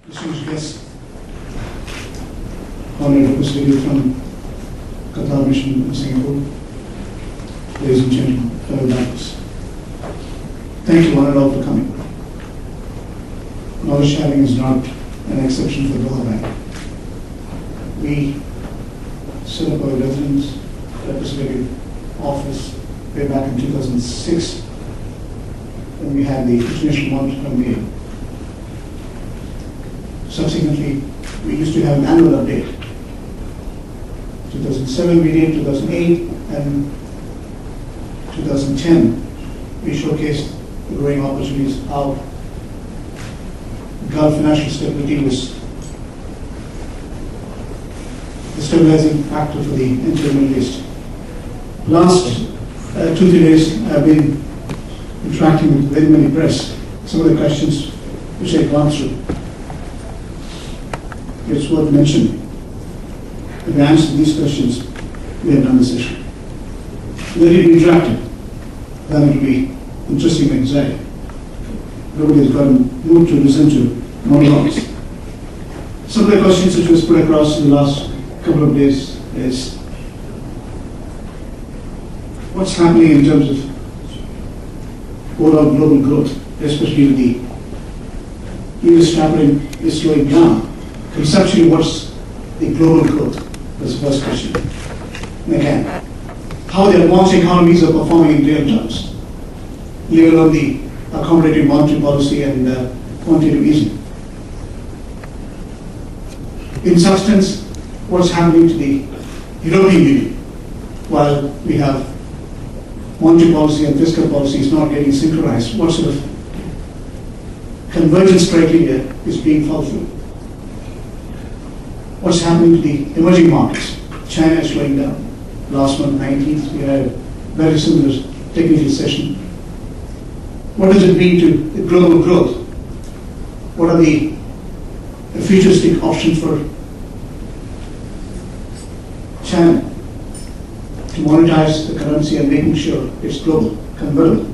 distinguished guests, honored representative from Qatar mission in Singapore, ladies and gentlemen, fellow bankers. Thank you one and all for coming. Knowledge sharing is not an exception for Doha Bank. We set up our residence representative office way back in 2006 when we had the International Monetary Meeting. Subsequently, we used to have an annual update. 2007 we did, 2008, and 2010 we showcased the growing opportunities, how Gulf financial stability was the stabilizing factor for the entire Middle East. Last 2-3 days I've been interacting with very many press. Some of the questions which I've gone through, it's worth mentioning. If we answer these questions, we have done the session. Let it be interactive, then it will be interesting and exciting. Nobody has got a mood to listen to monologues. Some of the questions which was put across in the last couple of days is what's happening in terms of overall global growth, especially with the US tapering is slowing down. Conceptually, what's the global growth? That's the first question. And again, how the advanced economies are performing in real terms, leave alone the accommodative monetary policy and quantitative easing. In substance, what's happening to the European Union while we have monetary policy and fiscal policy is not getting synchronized? What sort of convergence criteria is being fulfilled? What's happening to the emerging markets? China is slowing down. Last month, 19th, we had a very similar technical session. What does it mean to the global growth? What are the futuristic options for China to monetize the currency and making sure it's global, convertible?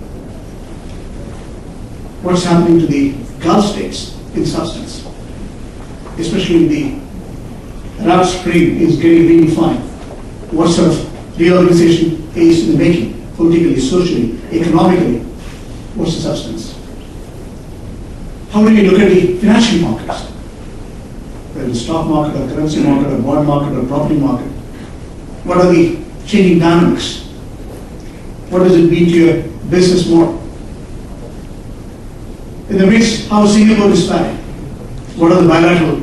What's happening to the Gulf states in substance, especially the Arab Spring is getting redefined. What sort of reorganization is in the making, politically, socially, economically? What's the substance? How do we look at the financial markets? Whether the stock market or currency market or bond market or property market. What are the changing dynamics? What does it mean to your business model? In the midst, how Singapore is faring? What are the bilateral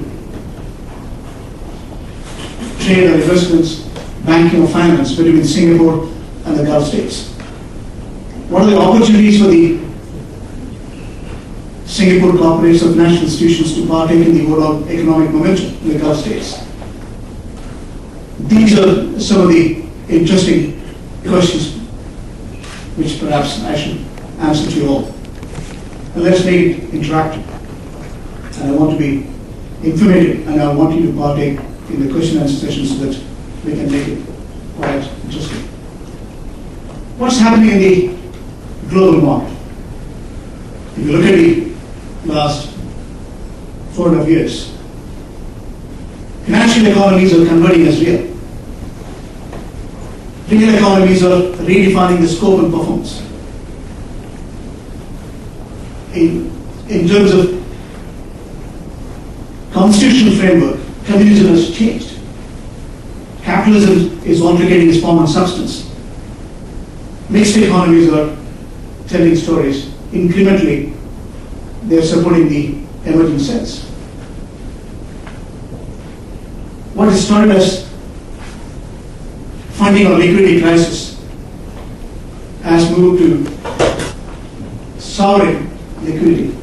trade or investments, banking or finance between Singapore and the Gulf states? What are the opportunities for the Singapore corporates or financial institutions to partake in the overall economic momentum in the Gulf states? These are some of the interesting questions which perhaps I should answer to you all. And let's make it interactive. And I want to be informative, and I want you to partake in the question and answer session so that we can make it quite interesting. What's happening in the global market? If you look at the last 4.5 years, financial economies are converting as real. Real economies are redefining the scope and performance. In terms of constitutional framework, communism has changed. Capitalism is already its form and substance. Mixed economies are telling stories. Incrementally, they are supporting the emerging sense. What is started as funding or liquidity crisis has moved to sovereign liquidity.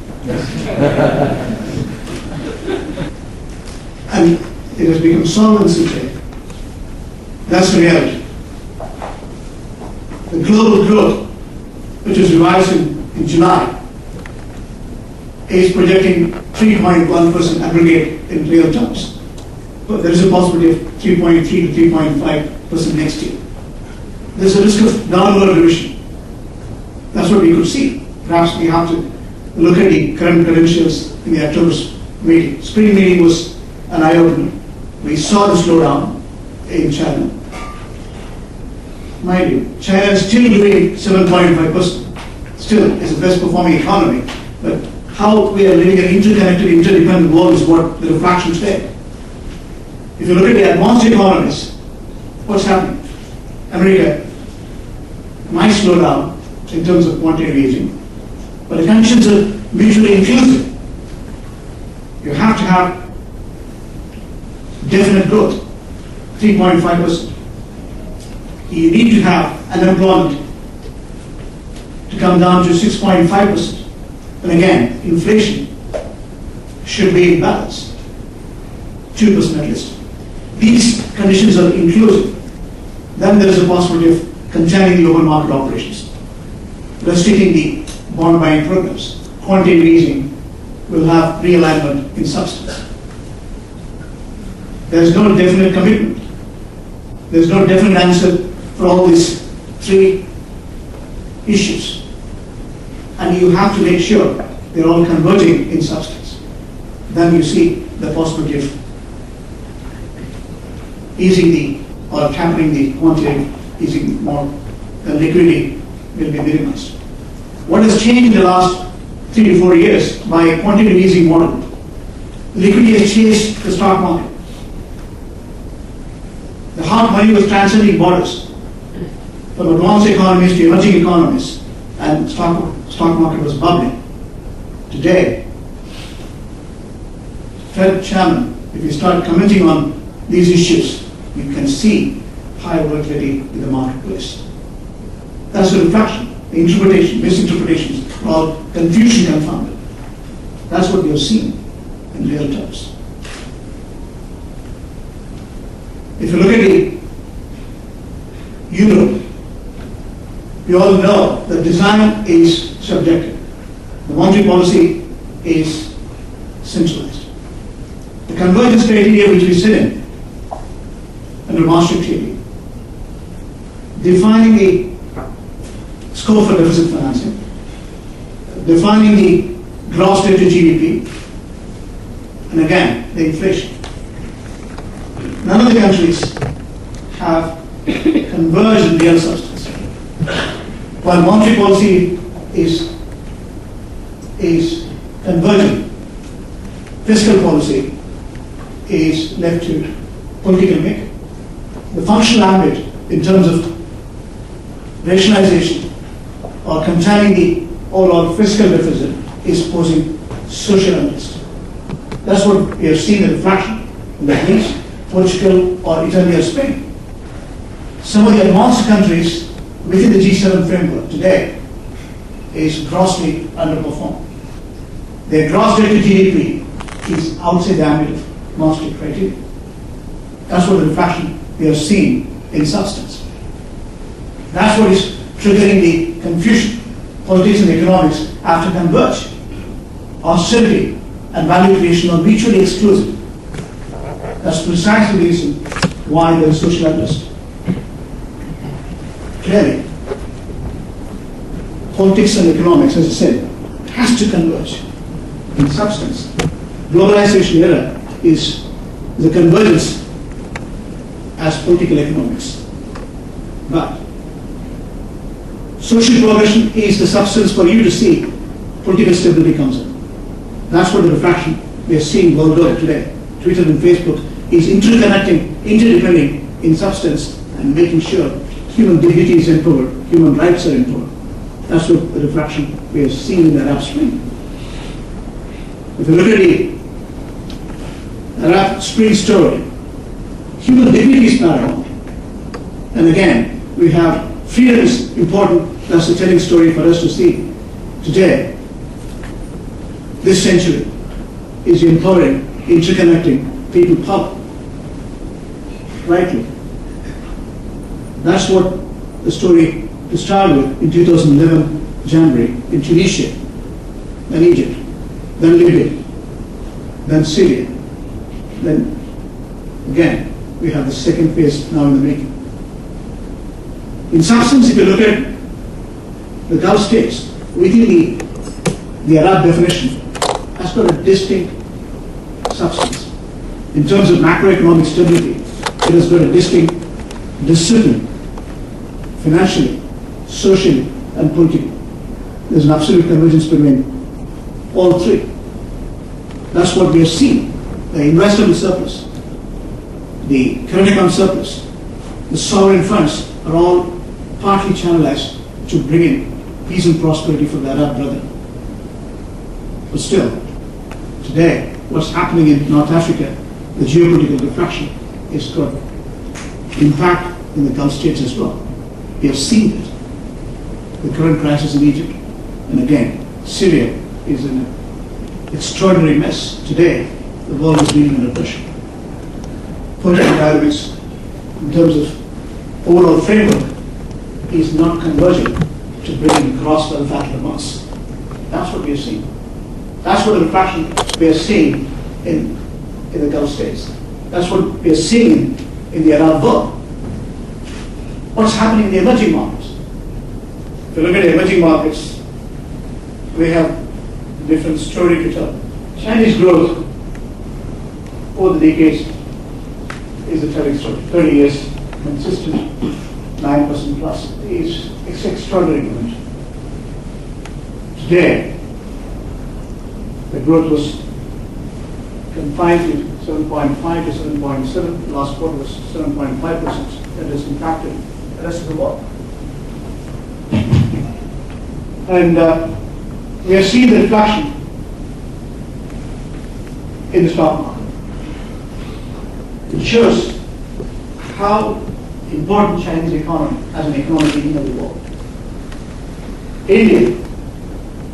And it has become solvency trade. That's the reality. The global growth, which was revised in July, is projecting 3.1% aggregate in real terms. But there is a possibility of 3.3 to 3.5% next year. There's a risk of downward revision. That's what we could see. Perhaps we have to look at the current credentials in the October meeting. Spring meeting was an eye-opener. We saw the slowdown in China. Mind you, China is still doing 7.5%. Still is the best performing economy. But how we are living an interconnected, interdependent world is what the reflection today. If you look at the advanced economies, what's happening? America might slow down in terms of quantitative easing, but the conditions are mutually inclusive. You have to have definite growth, 3.5%. You need to have unemployment to come down to 6.5%. And again, inflation should be in balance, 2% at least. These conditions are inclusive. Then there is a possibility of containing the open market operations, restricting the bond buying programs. Quantitative easing will have realignment in substance. There is no definite commitment. There is no definite answer for all these three issues. And you have to make sure they're all converging in substance. Then you see the possibility of easing or tampering the quantitative easing more. The liquidity will be minimized. What has changed in the last 3 to 4 years by quantitative easing model? Liquidity has changed the stock market. The hard money was transcending borders from advanced economies to emerging economies, and stock market was bubbling. Today, Fed chairman, if you start commenting on these issues, you can see high volatility in the marketplace. That's the reflection, the interpretation, misinterpretations, or confusion confounded. That's what we have seen in real terms. If you look at the euro, you all know the design is subjective. The monetary policy is centralized. The convergence criteria which we sit in under Maastricht Treaty, defining the scope for deficit financing, defining the gross debt to GDP, and again, the inflation. None of the countries have converged in real substance. While monetary policy is converging, fiscal policy is left to political making. The functional ambit in terms of rationalization or containing the overall fiscal deficit is posing social unrest. That's what we have seen in the reflection in the Greece, Portugal, or Italy or Spain. Some of the advanced countries within the G7 framework today is grossly underperformed. Their gross debt to GDP is outside the ambit of Maastricht criteria. That's what the reflection we have seen in substance. That's what is triggering the confusion. Politics and economics have to converge. Austerity and value creation are mutually exclusive. That's precisely the reason why there is social unrest. Clearly, politics and economics, as I said, has to converge in substance. Globalization era is the convergence as political economics. But social progression is the substance for you to see political stability comes in. That's what the reflection we are seeing world over today. Twitter and Facebook is interconnecting, interdepending in substance and making sure human dignity is empowered, human rights are empowered. That's what the reflection we have seen in the Arab Spring. If you look at the Arab Spring story, human dignity is paramount. And again, we have freedom is important. That's a telling story for us to see. Today, this century is empowering, interconnecting people power. Rightly. That's what the story to start with in 2011 January in Tunisia, then Egypt, then Libya, then Syria, then again we have the second phase now in the making. In substance, if you look at the Gulf states, within the Arab definition, has got a distinct substance. In terms of macroeconomic stability, it has got a distinct discipline, financially, socially, and politically. There's an absolute convergence between all three. That's what we have seen. The investable surplus, the current account surplus, the sovereign funds are all partly channelized to bring in peace and prosperity for the Arab brethren. But still, today, what's happening in North Africa, the geopolitical reflection, is got impact in the Gulf states as well. We have seen it. The current crisis in Egypt, and again, Syria is in an extraordinary mess. Today, the world is dealing under pressure. Political dynamics, in terms of overall framework, is not converging to bring in gross welfare to the mass. That's what we are seeing. That's what the reflection we are seeing in the Gulf states. That's what we are seeing in the Arab world. What's happening in the emerging markets? If you look at the emerging markets, we have a different story to tell. Chinese growth over the decades is a telling story. 30 years, consistent, 9% plus. It's extraordinary momentum. Today, the growth was confined to 7.5 to 7.7. Last quarter was 7.5%. That has impacted the rest of the world. And we are seeing the reflection in the stock market. It shows how important Chinese economy as an economic engine of the world. India,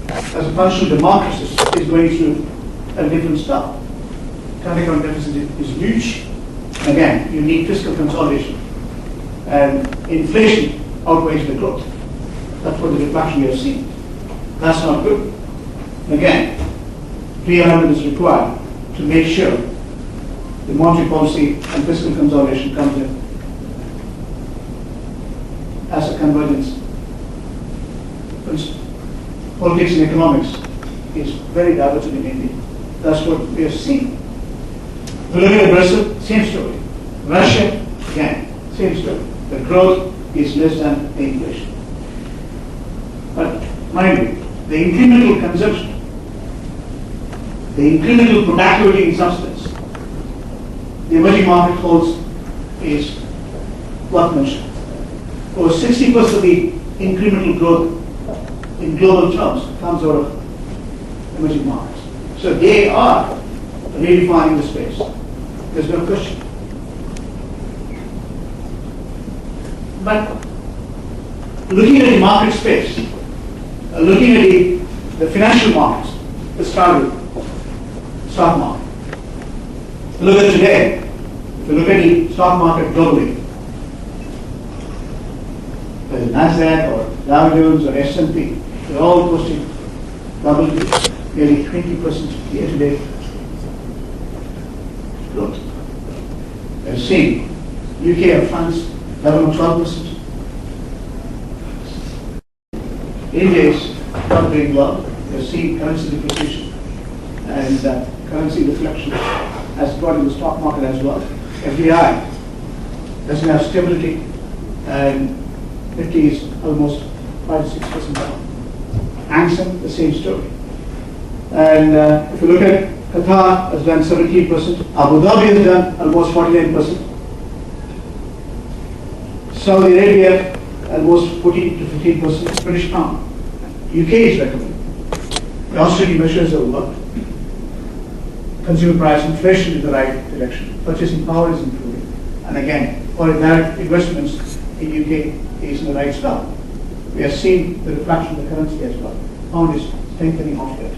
as a functional democracy, is going through a different stuff. Current account deficit is huge. Again, you need fiscal consolidation. And inflation outweighs the growth. That's what the reflection we have seen. That's not good. Again, realignment is required to make sure the monetary policy and fiscal consolidation comes in as a convergence principle. Politics and economics is very divergent in India. That's what we have seen. If you look at Brazil, same story. Russia, again, same story. The growth is less than the inflation. But mind you, the incremental consumption, the incremental productivity in substance, the emerging market holds is workmanship. Over 60% of the incremental growth in global terms comes out of emerging markets. So they are redefining the space. There's no question. But looking at the market space, looking at the financial markets, let's start with stock market. Look at today. If you look at the stock market globally, whether Nasdaq or Dow Jones or S&P, they're all posting double digits, nearly 20% year-to-date growth. We're seeing UK funds 11 or 12%. India is not doing well. We're seeing currency depreciation and currency reflection has got in the stock market as well. FDI doesn't have stability, and Nifty is almost 5 to 6% down. Hang the same story. And if you look at Qatar, has done 17%. Abu Dhabi has done almost 49%. Saudi Arabia, almost 14 to 15%. British pound. UK is recommended. The austerity measures have worked. Consumer price inflation in the right direction. Purchasing power is improving. And again, foreign direct investments in UK is in the right spot. We are seeing the reflection of the currency as well. Pound is strengthening off that.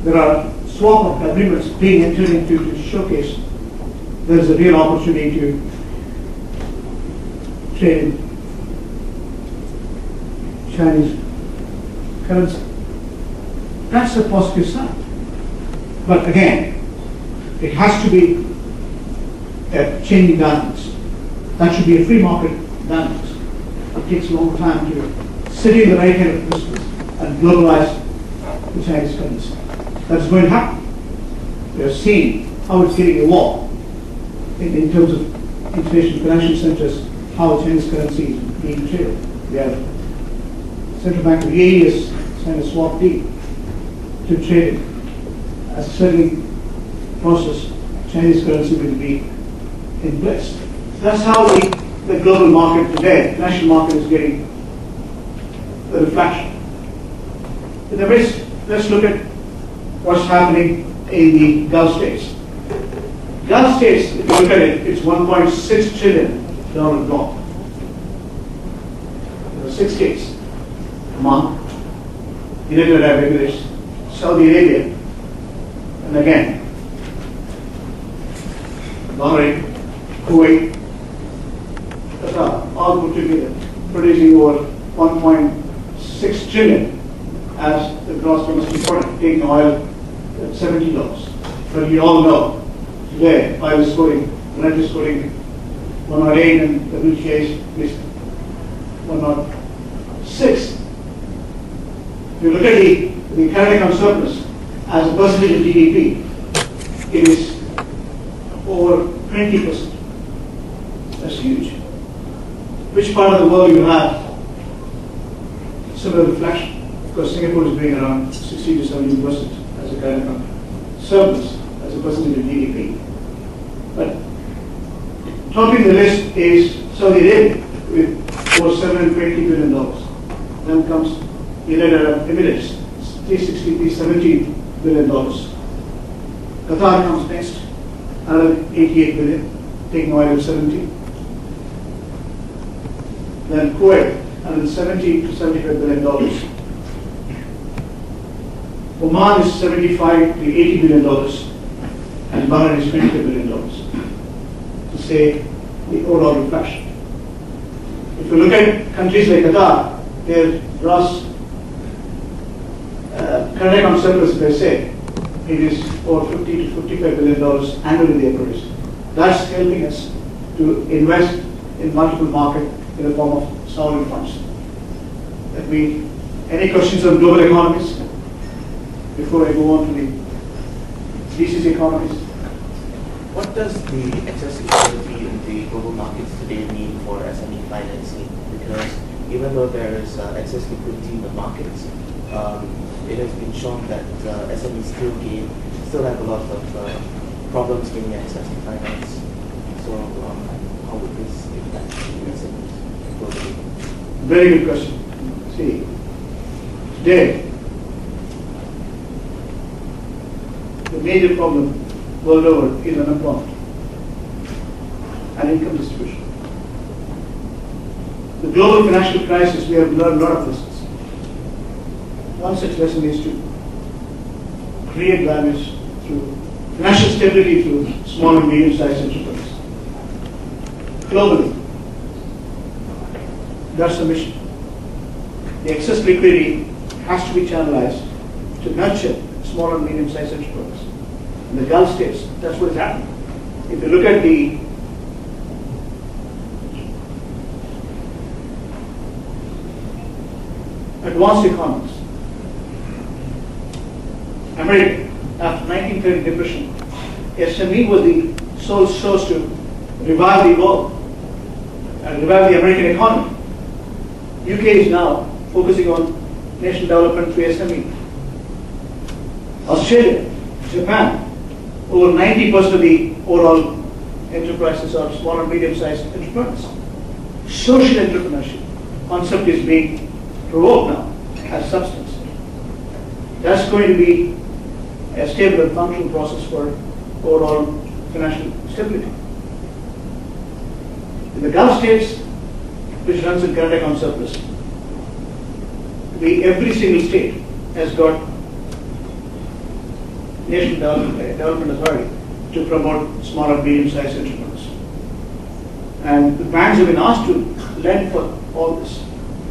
There are swap agreements being entered into to showcase there is a real opportunity to trade in Chinese currency. That's a positive sign. But again, it has to be a changing dynamics. That should be a free market dynamics. It takes a long time to set in the right kind of principles and globalize the Chinese currency. That's going to happen. We are seeing how it's getting evolved in terms of international financial centers, how Chinese currency is being traded. We have Central Bank of UAE has signed a swap deal to trade it. As a certain process, Chinese currency will be in place. That's how the global market today, financial market, is getting the reflection. In the midst, let's look at what's happening in the Gulf states. Gulf states, if you look at it, it's $1.6 trillion block. There are 6 states: Oman, United Arab Emirates, Saudi Arabia, and again Bahrain, Kuwait, Qatar, all put together, producing over 1.6 trillion as the gross domestic product, taking oil at $70. But we all know today oil is scoring, Brent is scoring 108 and WTI is 106. If you look at the current account surplus as a percentage of GDP, it is over 20%. That's huge. Which part of the world you have similar reflection? Because Singapore is doing around 60 to 70% as a current account surplus as a percentage of GDP. But topping the list is Saudi Arabia with over $720 billion. Then comes United Arab Emirates, $370 billion. Qatar comes next, another $88 billion, taking oil at 70. Then Kuwait, another $70 to $75 billion. Oman is $75 to $80 billion, and Bahrain is $25 billion. To say the overall reflection. If you look at countries like Qatar, their gross current account surplus, they say, it is over $50 to $55 billion annually they produce. That's helping us to invest in multiple markets in the form of sovereign funds. Any questions on global economies before I go on to the GCC economies? What does the excess liquidity in the global markets today mean for SME financing? Because even though there is excess liquidity in the markets, it has been shown that SMEs still have a lot of problems getting access to finance. So how would this impact the SMEs globally? Very good question. See, today, the major problem world over is unemployment and income distribution. The global financial crisis, we have learned a lot of lessons. One such lesson is to create values through financial stability through small and medium-sized enterprises. Globally, that's the mission. The excess liquidity has to be channelized to nurture small and medium-sized enterprises. In the Gulf states, that's what is happening. If you look at the advanced economies, America, after 1930 depression, SME was the sole source to revive the world and revive the American economy. UK is now focusing on national development through SME. Australia, Japan, over 90% of the overall enterprises are small and medium-sized enterprises. Social entrepreneurship concept is being provoked now as substance. That's going to be a stable and functional process for overall financial stability. In the Gulf states, which runs in current account surplus, every single state has got national development authority to promote small and medium-sized enterprises. And the banks have been asked to lend for all this.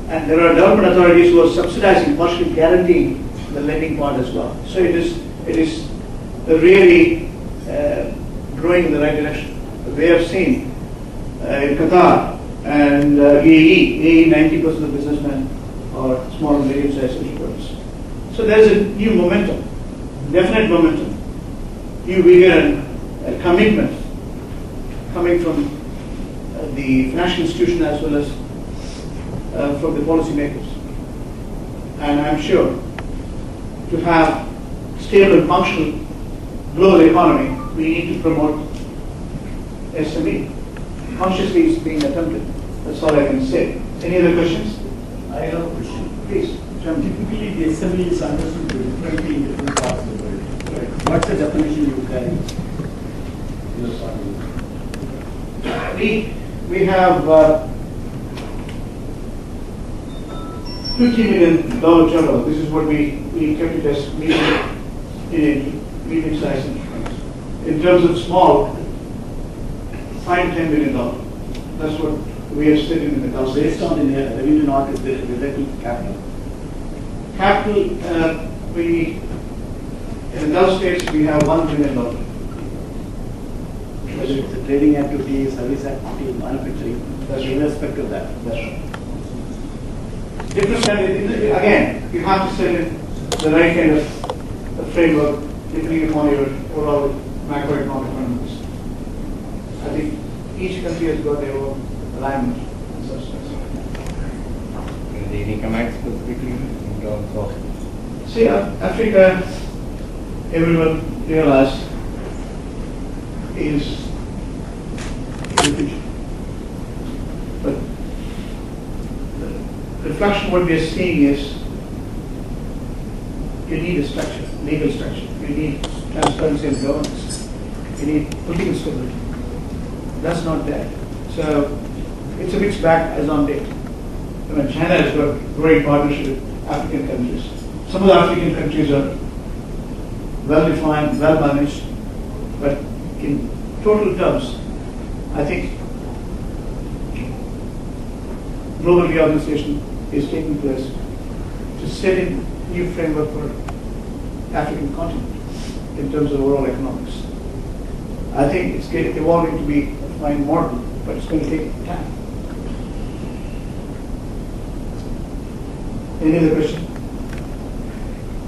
And there are development authorities who are subsidizing, partially guaranteeing the lending part as well. So it is really growing in the right direction. We have seen in Qatar and UAE, 90% of the businessmen are small and medium-sized enterprises. So there is a new momentum, definite momentum. New vigor and commitment coming from the financial institution as well as from the policymakers. And I'm sure to have stable and functional global economy, we need to promote SME. Consciously it's being attempted. That's all I can say. Any other questions? I have a question. Please. Typically, the SME is understood differently in different parts of the world. Right? What's the definition you can use on We have $50 million turnover. This is what we kept it as medium size instruments. In terms of small, $5 to $10 million. That's what we have stated in the Gulf States. based on the revenue not is related to capital? Capital, in the Gulf States we have $1 billion. Whether it's a trading activity, service activity, manufacturing, That's right. irrespective of that. That's right. Different kind of, again, you have to set in the right kind of framework depending upon your overall macroeconomic fundamentals. I think each country has got their own alignment and such things. Any comment specifically in terms of? See, Africa, everyone realizes, is the future. But the reflection what we are seeing is you need a structure, legal structure. You need transparency and governance. You need political stability. That's not there. So it's a mixed bag as on date. I mean, China has got great partnership with African countries. Some of the African countries are well defined, well managed, but in total terms, I think global reorganization is taking place to set in new framework for African continent in terms of overall economics. I think it's evolving to be a fine model, but it's going to take time. Any other question?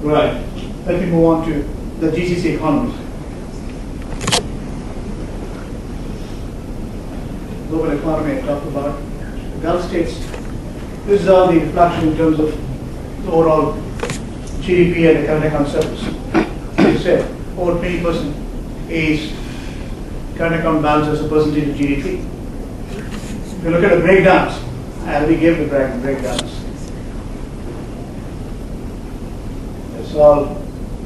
Right. Let me move on to the GCC economies. Global economy I talked about. The Gulf states, this is all the reflection in terms of the overall GDP and the current account surplus. As you said, over 20% is current account balance as a percentage of GDP. If you look at the breakdowns, I already gave the breakdowns. It's all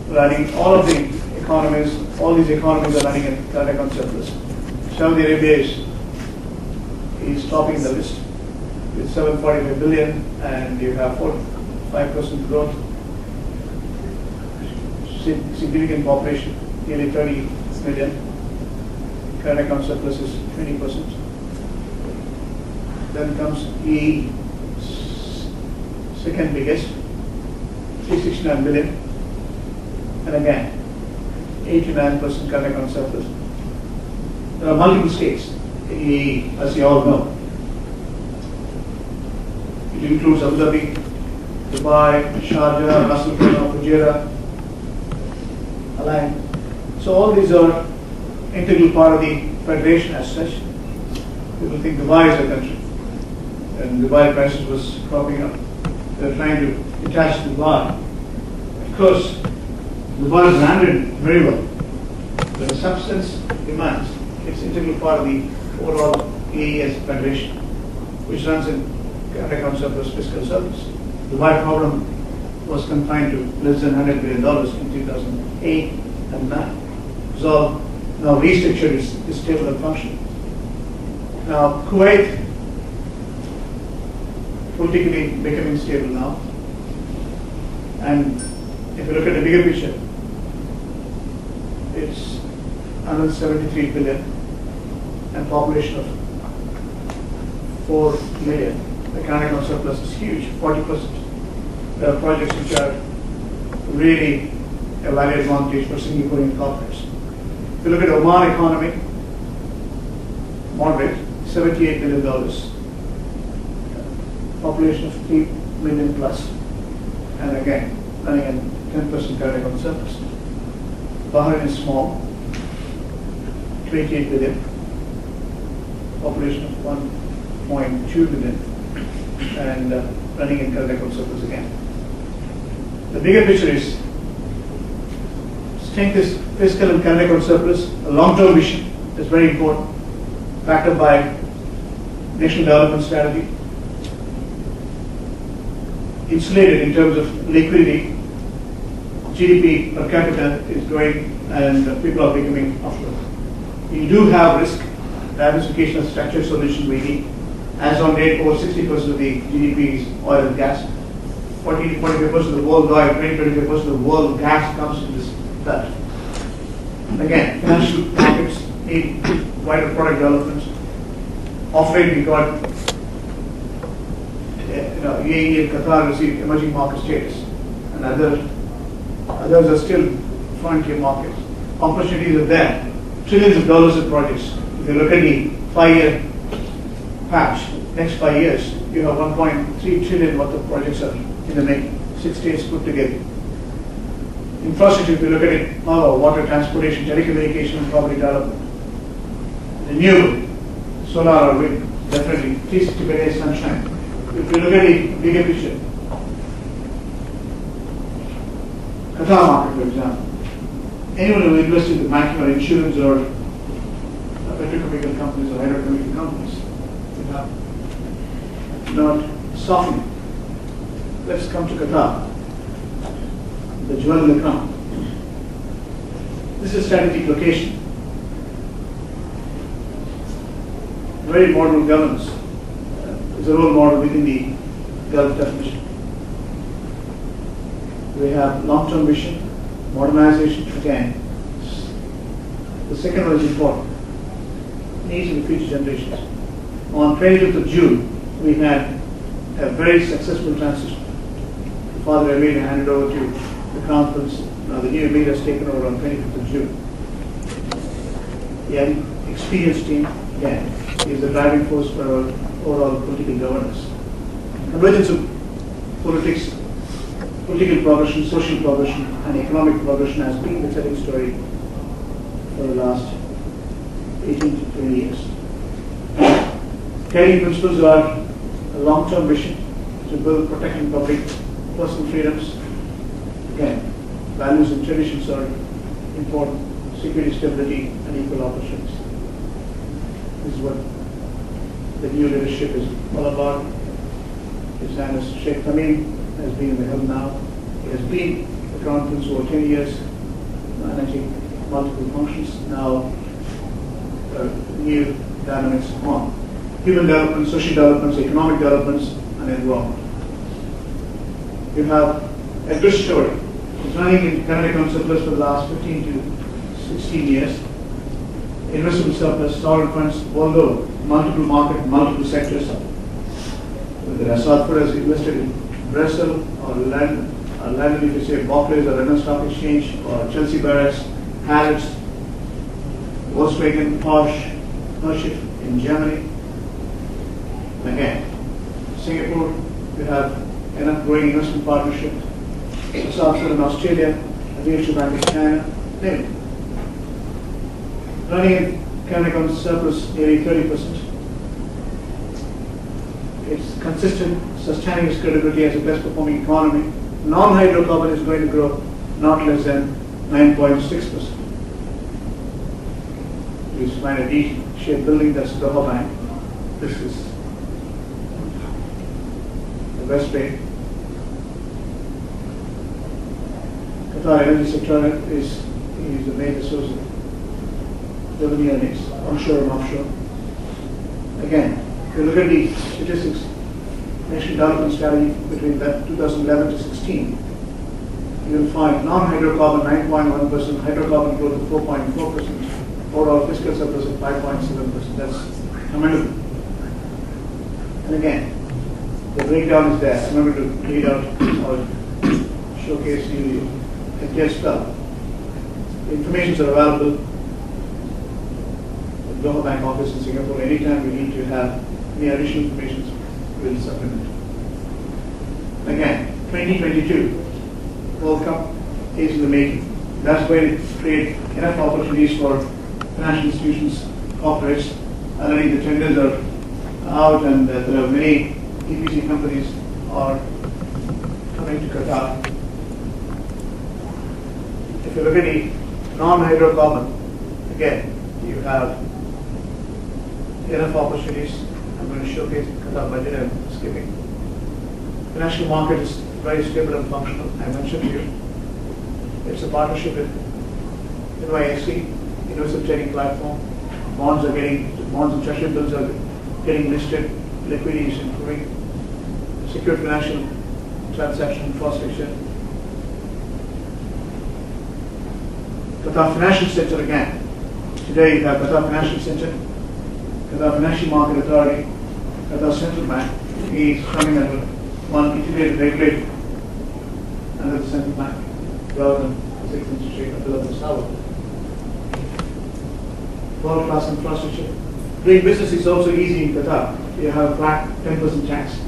running, all of the economies, all these economies are running at current account surplus. Saudi Arabia is topping the list with 745 billion, and you have 5% growth. Significant population, nearly 30 million. Current account surplus is 20%. Then comes the second biggest, 369 billion, and again, 8 to 9% current account surplus. There are multiple states, as you all know. It includes Abu Dhabi, Dubai, Sharjah, Ras Al Khaimah, Fujairah, Align. So all these are integral part of the federation as such. People think Dubai is a country, and Dubai crisis was cropping up. They're trying to detach Dubai. Of course, Dubai is landed very well, but the substance demands it's integral part of the overall AES federation, which runs in current account surplus, fiscal surplus. Dubai problem was confined to less than $100 billion in 2008 and 9. It's all now restructured, is stable and functional. Now, Kuwait, politically becoming stable now. And if you look at the bigger picture, it's 173 billion and population of 4 million. The current account surplus is huge, 40%. There are projects which are really a value advantage for Singaporean corporates. If you look at Oman economy, moderate, $78 billion. Population of 3 million plus. And again, running at 10% current account surplus. Bahrain is small, $20 128 billion, population of 1.2 billion, and running in current account surplus again. The bigger picture is strength is fiscal and current account surplus. A long-term vision is very important, backed up by national development strategy, insulated in terms of liquidity. GDP per capita is growing and people are becoming affluent. We do have risk diversification of structured solution we need. As on date, over 60% of the GDP is oil and gas. 40 to 45% of the world oil, 20-25% of the world gas comes from this belt. Again, financial markets need wider product development. Off late we got UAE and Qatar received emerging market status, and others are still frontier markets. Opportunities are there. Trillions of dollars of projects. If you look at the 5-year patch, next 5 years, you have 1.3 trillion worth of projects are in the making. 6 states put together. Infrastructure, if you look at it, power, water, transportation, telecommunication, and property development. Renewable, solar or wind, definitely 360 days sunshine. If you look at the bigger picture, Qatar market, for example, anyone who invests in the banking or insurance or petrochemical companies or hydrochemical companies will have not softening. Let's come to Qatar, the jewel in the crown. This is a strategic location. Very modern governance. Is a role model within the Gulf definition. We have long-term vision, modernization again. The second one is important. Needs of the future generations. On 25th of June, we had a very successful transition. Father Emir handed over to the Crown Prince. Now the new Emir has taken over on 25th of June. Young, experienced team, again, is the driving force for our overall political governance. Convergence of politics, political progression, social progression, and economic progression has been the telling story for the last 18 to 20 years. Guiding principles are a long-term vision to build protecting public personal freedoms. Again, values and traditions are important. Security, stability, and equal opportunities. This is what the new leadership is all about. His Highness Sheikh Tamim has been in the helm now. He has been the Crown Prince for 10 years, managing multiple functions. Now, new dynamics on human development, social developments, economic developments, and environment. You have a good story. It's running in current account surplus for the last 15 to 16 years. Investment surplus, sovereign funds, although multiple market, multiple sectors. Whether Assadfur has invested in Brazil or London, if you say Barclays or London Stock Exchange or Chelsea Barracks, Harrods, Volkswagen, Porsche, Merchant in Germany. And again, Singapore, we have enough growing investment partnership. Assadfur in Australia, Aviation Bank in China, name it. Running in current account surplus nearly 30%. It's consistent, sustaining its credibility as the best performing economy. Non-hydrocarbon is going to grow not less than 9.6%. You find a D-shaped building, that's Doha Bank. This is the West Bay. Qatar energy sector is the major source of revenue earnings, onshore and offshore. Again, if you look at the statistics, national development strategy between 2011 to 16, you will find non-hydrocarbon 9.1%, hydrocarbon growth of 4.4%, overall fiscal surplus of 5.7%. That's commendable. And again, the breakdown is there. I'm not going to read out or showcase you the entire stuff. The informations are available at the Doha Bank office in Singapore. Anytime we need to have any additional information, we'll supplement. Again, 2022 World Cup is in the making. That's going to create enough opportunities for financial institutions, corporates, already the tenders are out, and there are many EPC companies are coming to Qatar. If you look at the non-hydrocarbon, again, you have enough opportunities. I'm going to showcase Qatar budget and skipping. Financial market is very stable and functional. I mentioned to you, it's a partnership with NYSE, Universal Trading Platform. Bonds and treasury bills are getting listed. Liquidity is improving. Secure financial transaction infrastructure. Qatar Financial Center again. Today you have Qatar Financial Center, Qatar Financial Market Authority, Qatar Central Bank is coming under one integrated regulator under the Central Bank, rather than the sixth interest rate under the South. World-class infrastructure. Doing business is also easy in Qatar. You have flat 10% tax.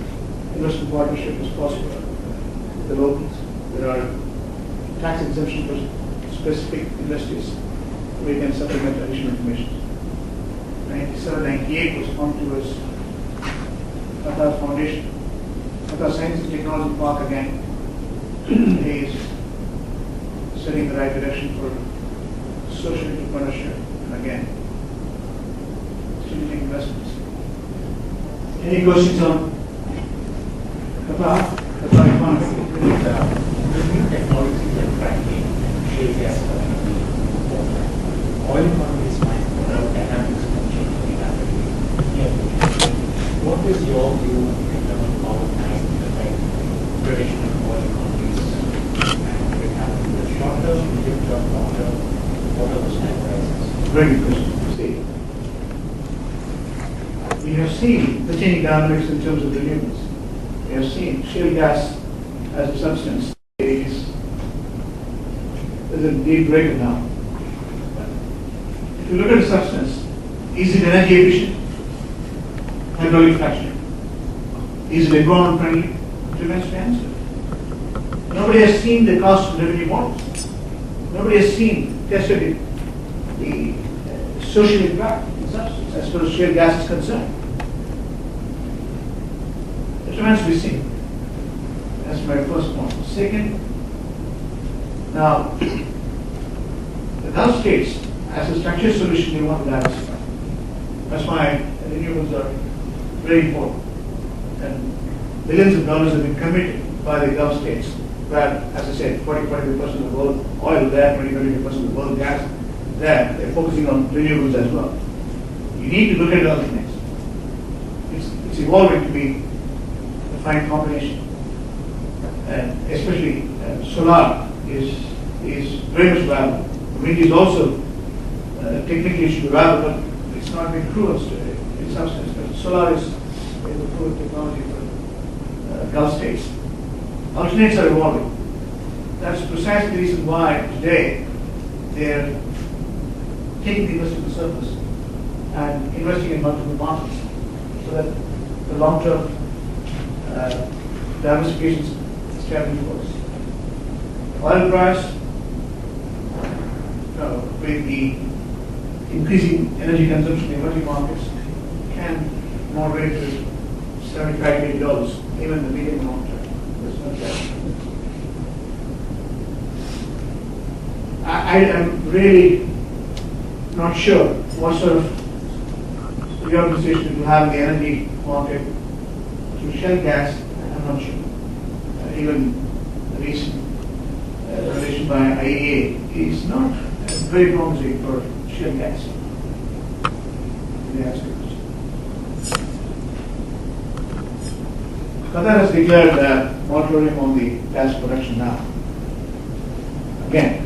Investment partnership is possible with the locals. There are tax exemptions for specific industries. We can supplement additional information. 97-98 was formed towards Qatar Foundation. Qatar Science and Technology Park again is setting the right direction for social entrepreneurship, and again strategic investments. Any questions on Qatar economy? The new technologies like fracking, shale gas, oil economy is fine, but our dynamics can change very rapidly. What is your view in terms of power time, like traditional oil economies, and it happens in the short term, medium term, long term, what are those time horizons? Very good question. See, we have seen the changing dynamics in terms of renewables. We have seen shale gas as a substance is a deep breaker now. If you look at the substance, is it energy efficient? Hydraulic fracturing. Is it environment friendly? It remains to answer. Nobody has seen the cost of revenue models. Nobody has tested the social impact of the substance as far as shale gas is concerned. It remains to be seen. That's my first point. Second, now, the Gulf states, as a structured solution, they want to diversify. That's why renewables are very important. And billions of dollars have been committed by the Gulf states, where, as I said, 40-45% of the world oil there, 20-25% of the world gas there. They're focusing on renewables as well. You need to look at other things. It's evolving to be a fine combination. And especially solar is very much valuable. Wind is also technically should be valuable, but it's not been proven in substance. But solar is a proven technology for Gulf states. Alternates are evolving. That's precisely the reason why today they're taking the investment surplus and investing in multiple markets, so that the long-term diversification strategy works. Oil price, with the increasing energy consumption in emerging markets, can moderate to $75-80, even in the medium and long term. There's no doubt. I am really not sure what sort of reorganization it will have in the energy market through shale gas. I'm not sure. Even the recent revelation by IEA is not very promising for shale gas. Qatar has declared a moratorium on the gas production now. Again,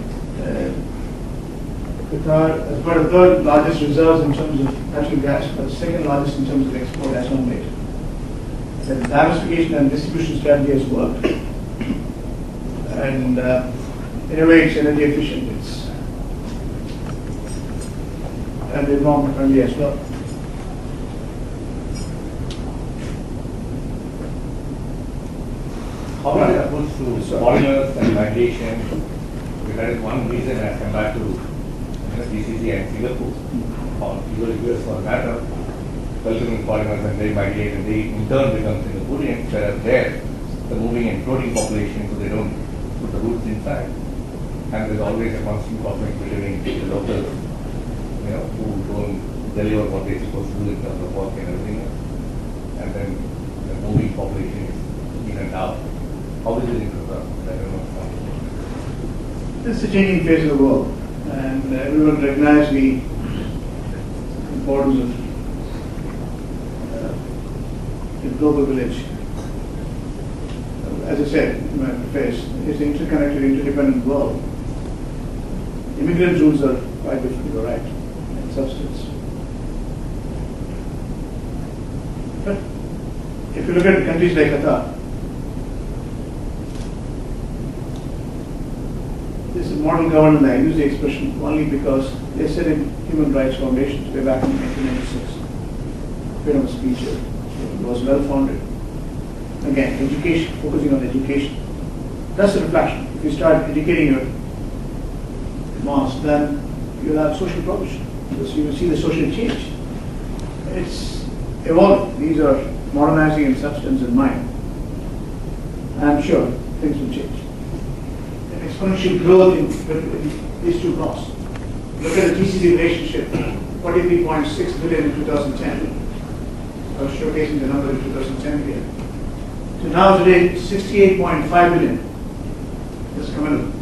Qatar has got the third largest reserves in terms of natural gas, but the second largest in terms of export as on date. The diversification and distribution strategy has worked. And in a way, it's energy efficient. And environment friendly as well. How are the approach to foreigners and migration? That is one reason I come back to GCC and Singapore, or even US for that matter, welcoming foreigners and they migrate and they in turn become Singaporeans, whereas there, the moving and floating population, so they don't put the roots inside. And there's always a constant conflict between the locals, who don't deliver what they're supposed to do in terms of work and everything else. And then the moving population is evened out. How is it in Qatar? I don't know. It's a changing phase of the world, and everyone recognizes the importance of the global village. As I said in my preface, it's an interconnected, interdependent world. Immigrant rules are quite different, you're right, in substance. But if you look at countries like Qatar, this is model government. I use the expression only because they set in human rights foundations way back in 1996. Freedom of speech was well founded. Again, education, focusing on education. That's the reflection. If you start educating your mass, then you'll have social progression. Because you will see the social change. It's evolving. These are modernizing in substance and mind. I'm sure things will change. Exponential growth in these two blocks. Look at the GCC relationship, 43.6 billion in 2010. I was showcasing the number in 2010 here. So now today, 68.5 billion has come in.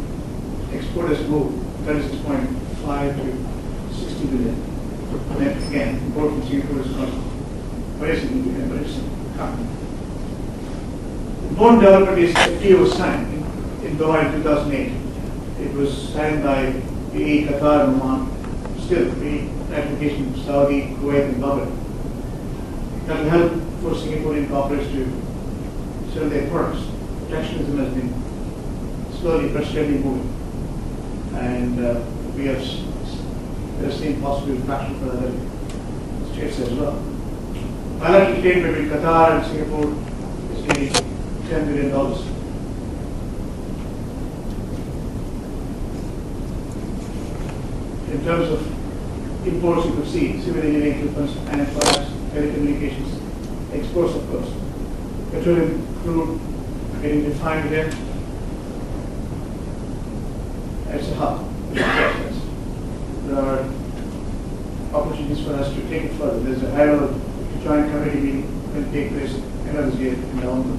Export has moved 36.5 to 60 billion. And then again, import from Singapore is not very significant, but it's coming. Important development is FTA was signed in Doha in 2008. It was signed by UAE, Qatar, and Oman. Still, the ratification of Saudi, Kuwait, and Bahrain. That will help for Singaporean corporates to sell their products. Protectionism has been slowly but steadily moving. And we have seen possible infraction for other states as well. Bilateral trade between Qatar and Singapore is nearly $10 billion. In terms of imports, you could see civil engineering equipment, and products, telecommunications, exports, of course. Petroleum crude getting refined again. It's a hub. There are opportunities for us to take it further. There's a high-level joint committee meeting going to take place end of this year in November.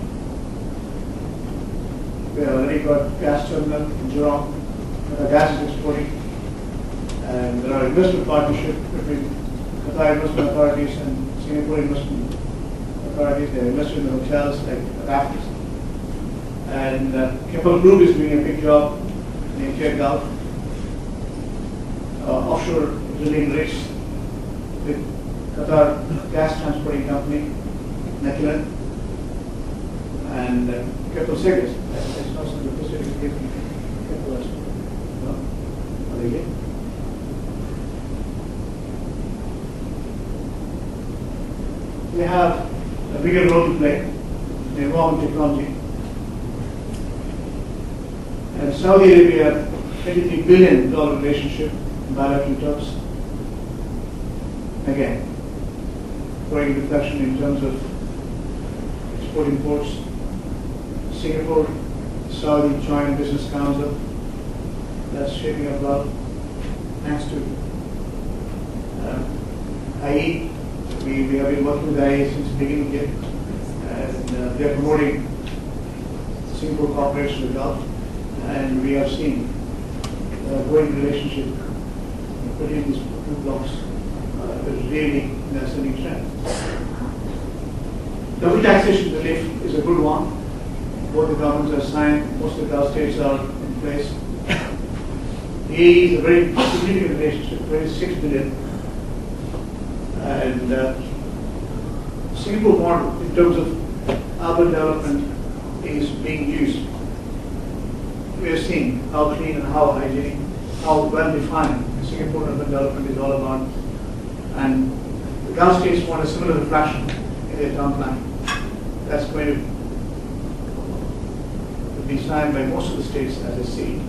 We have already got gas terminal in Jurong. Gas is exporting. And there are investment partnerships between Qatar investment authorities and Singapore investment authorities. They are invested in the hotels like Rapids. And Keppel Group is doing a big job in the India Gulf. Offshore drilling rigs with Qatar gas transporting company, Netherlands, and Keppel Segas. That's also the Pacific Keppel as well. Are they here? They have a bigger role to play in evolving technology. And Saudi Arabia, $23 billion relationship in bilateral terms. Again, growing reflection in terms of export imports. Singapore, Saudi Joint Business Council, that's shaping up well. Thanks to IE. We have been working with IE since the beginning here, and they are promoting Singapore cooperation with Gulf, and we have seen a growing relationship between these two blocks is really in a ascending trend. Double taxation relief is a good one. Both the governments are signed, most of the Gulf states are in place. The AE is a very significant relationship, 26 billion. And Singapore model in terms of urban development is being used. We are seeing how clean and how hygienic, how well defined Singapore urban development is all about. And the Gulf states want a similar reflection in their town plan. That's going to be signed by most of the states as I see.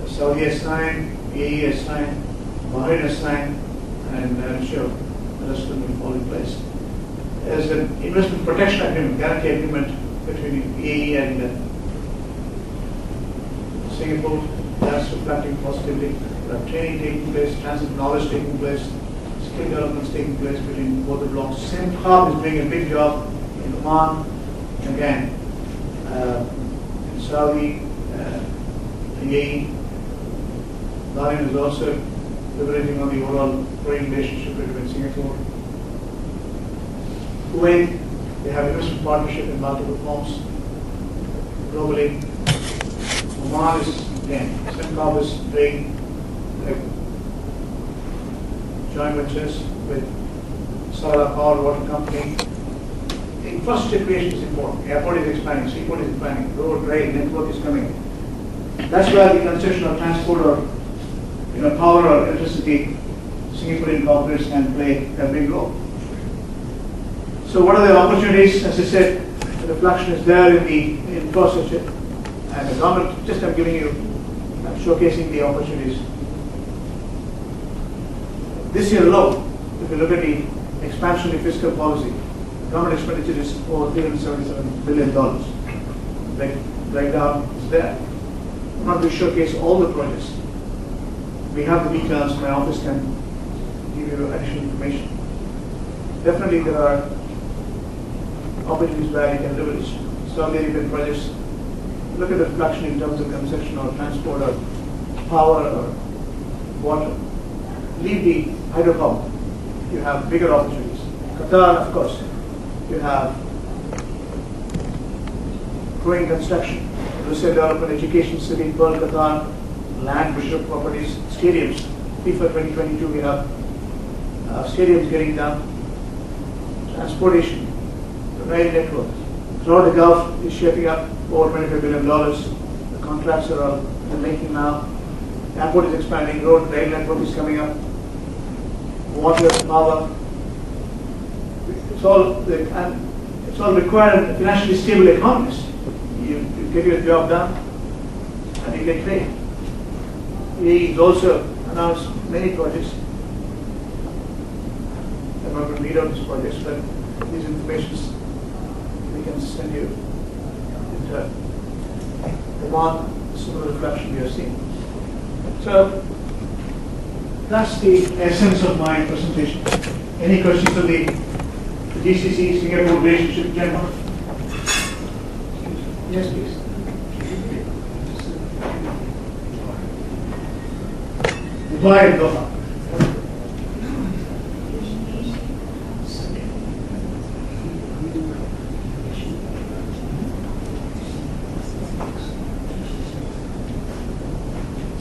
Saudi has signed, UAE has signed, Bahrain has signed, and I'm sure the rest of them will fall in place. There's an investment protection agreement, guarantee agreement between UAE and Singapore. That's reflecting positively. There are training taking place, transit knowledge taking place, skill developments taking place between both the blocks. Same hub is doing a big job in Oman, again, in Saudi, UAE. Bahrain is also deliberating on the overall trade relationship between Singapore. Kuwait, they have investment partnership in multiple forms globally. Oman is, again, Singapore is doing joint ventures with Solar Power Water Company. Infrastructure creation is important. Airport is expanding, seaport is expanding, road, rail, network is coming. That's where the construction of transport or power or electricity, Singaporean corporates can play a big role. So what are the opportunities? As I said, the reflection is there in the infrastructure. And the government, just I'm giving you, I'm showcasing the opportunities. This year alone, if you look at the expansionary fiscal policy, government expenditure is over $377 billion. The breakdown is there. I'm not going to showcase all the projects. We have the details, my office can give you additional information. Definitely there are opportunities where you can leverage Saudi Arabian projects. Look at the reflection in terms of construction or transport or power or water. Leave the hydropower. You have bigger opportunities. Qatar, of course, you have growing construction, research development, education, city, Pearl, Qatar, land, bishop properties, stadiums. FIFA 2022, we have stadiums getting done. Transportation, the rail network. Throughout the Gulf is shaping up over $25 billion. The contracts are all in the making now. The airport is expanding, road, rail network is coming up. Water, power. It's all required financially stable economies. You get your job done and you get paid. We also announced many projects. I'm not going to read out these projects, but these informations we can send you in turn. Oman, similar reflection we are seeing. So that's the essence of my presentation. Any questions on the GCC Singapore relationship general? Yes, please. Dubai and Doha.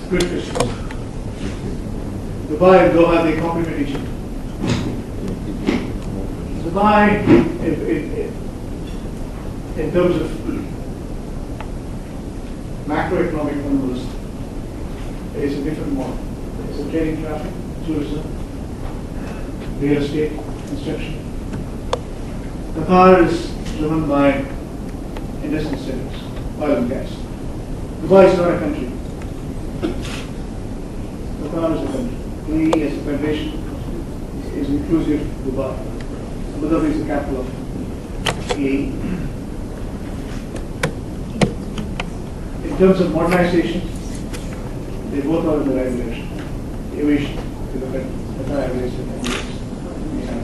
Good question. Dubai and Doha, they complement each other. Dubai, in terms of macroeconomic fundamentals, is a different model. It's a trading traffic, tourism, real estate, construction. Qatar is driven by industrial sectors, oil and gas. Dubai is not a country. Qatar is a country. We as a federation is inclusive of Dubai. Abu Dhabi is the capital of UAE. In terms of modernization, they both are in the right direction. Aviation, if you look at Qatar Airways and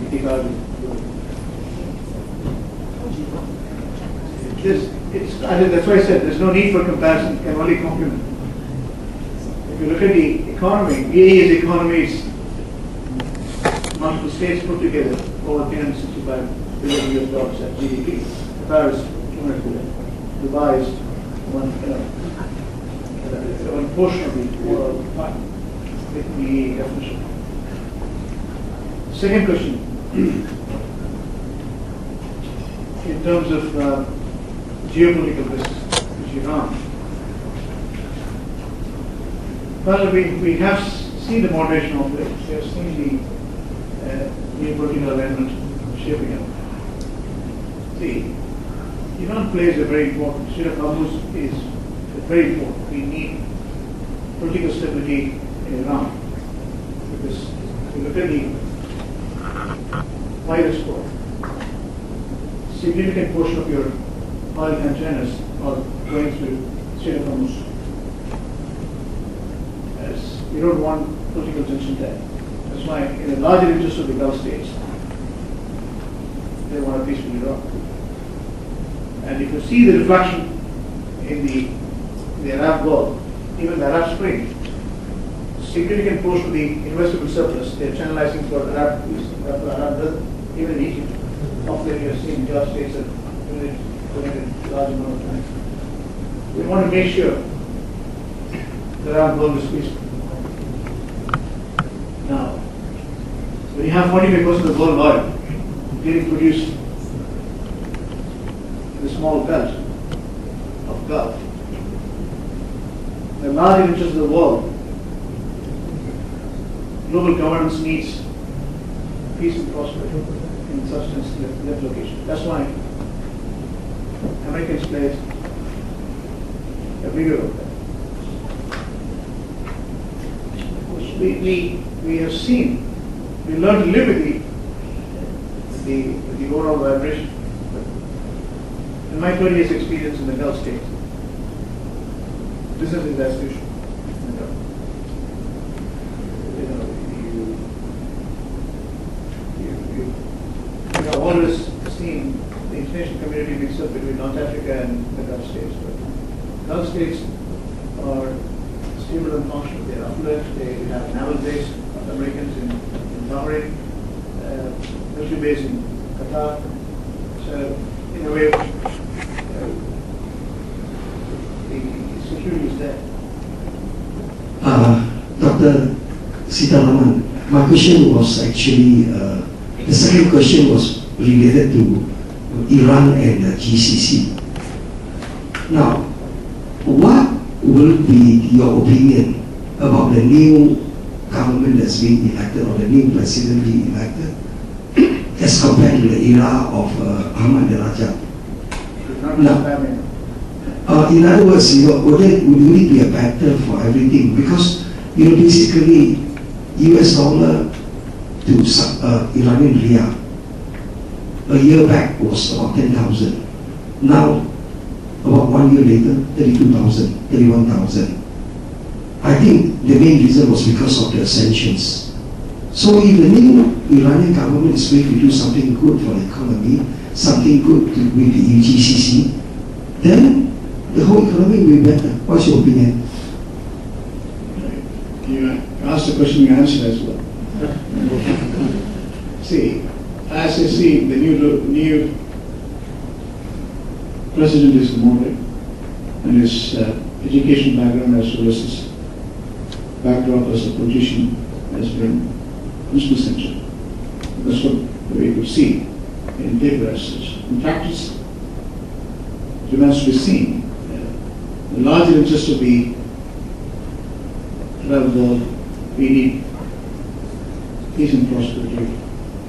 Etihad. That's why I said there's no need for comparison, it can only complement. If you look at the economy, UAE's economy is multiple states put together over $365 billion US at GDP. Qatar is $200 billion. Dubai is one portion of the overall pie with the definition. Second question, in terms of geopolitical risks, which Iran. Well, we have seen the moderation of it. We have seen the geopolitical alignment shaping up. See, Iran plays a very important, Strait of Hormuz is very important. We need political stability in Iran. Because if you look at the oil export, significant portion of your oil containers are going through Strait of Hormuz. As we don't want political tension there. That's why, in the larger interest of the Gulf states, they want a peaceful Iraq. And if you see the reflection in the Arab Gulf, even the Arab Spring, significant portion of the investable surplus they're channelizing for Arab, even in Egypt. Of late, you have seen Gulf states that donated a large amount of time. We want to make sure the Arab Gulf is peaceful. Now, when you have 45% of world oil getting produced in the small belt of Gulf, the large interest of the world, global governance needs peace and prosperity in substance in that location. That's why Americans play a bigger role there. We have seen, we learn to live with the overall vibration. In my 20 years experience in the Gulf states, business is as usual. You have always seen the international community mix up between North Africa and the Gulf states. But Gulf states are stable and functional. They are affluent. They have naval base of Americans in Bahrain, military base in Qatar. So, in a way, the security is there. Dr.Seetharaman, my question was actually, the second question was related to Iran and the GCC. Now, what will be your opinion about the new government that's being elected or the new president being elected as compared to the era of Ahmadinejad? Now, in other words, would it be a battle for everything? Because, basically, US dollar to Iranian riyal a year back was about 10,000. Now, about 1 year later, 32,000, 31,000. I think the main reason was because of the sanctions. So if the new Iranian government is going to do something good for the economy, something good with the GCC, then the whole economy will be better. What's your opinion? You asked the question, you answered as well. See, as I see, the new president is moderate, and his education background as well as his backdrop as a politician has been principal center. That's what we could see in paper as such. In practice, it remains to be seen. The larger interest of the Arab world, we need peace and prosperity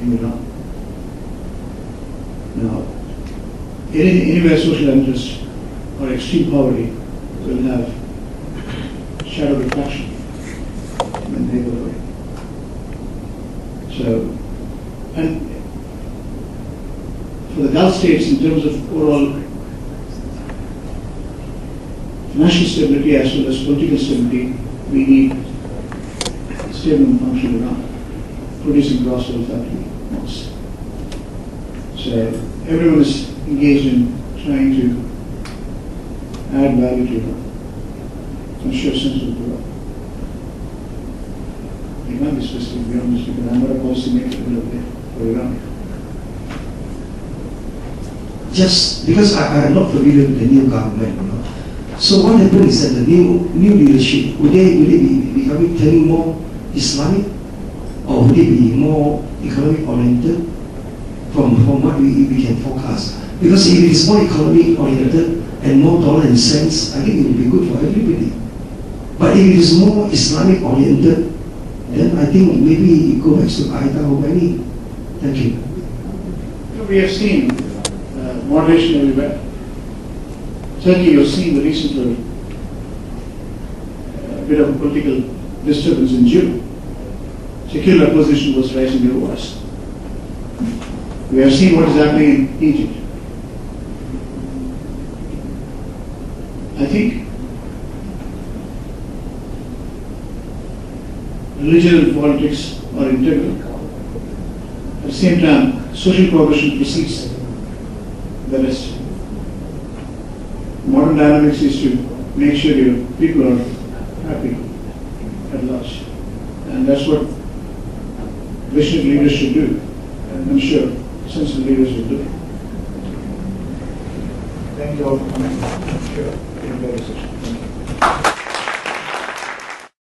in Iran. Now, anywhere social interest or extreme poverty will have shadow reflection when they go away. So, and for the Gulf states, in terms of overall financial stability as well as political stability, we need stable and functional Iran, producing gross wealth most. So everyone is engaged in trying to add value to Iran, ensure sense of growth. I can't be specific beyond this because I'm not a policymaker for Iran. Just because I am not familiar with the new government, So what happened is that the new leadership, will they be becoming turning more Islamic, or would it be more economic oriented from what we can forecast? Because if it is more economic oriented and more dollar and cents, I think it will be good for everybody. But if it is more Islamic oriented, then I think maybe it goes back to Aida or Bani. Thank you. We have seen moderation everywhere. Turkey, you've seen the recent bit of political disturbance in June. secular opposition was raising their voice. We have seen what is happening in Egypt. I think religion and politics are integral. At the same time, social progression precedes the rest. Modern dynamics is to make sure your people are happy at large. And that's what visionary leaders should do. And I'm sure sensible leaders will do. Thank you all for coming. Sure. In the session.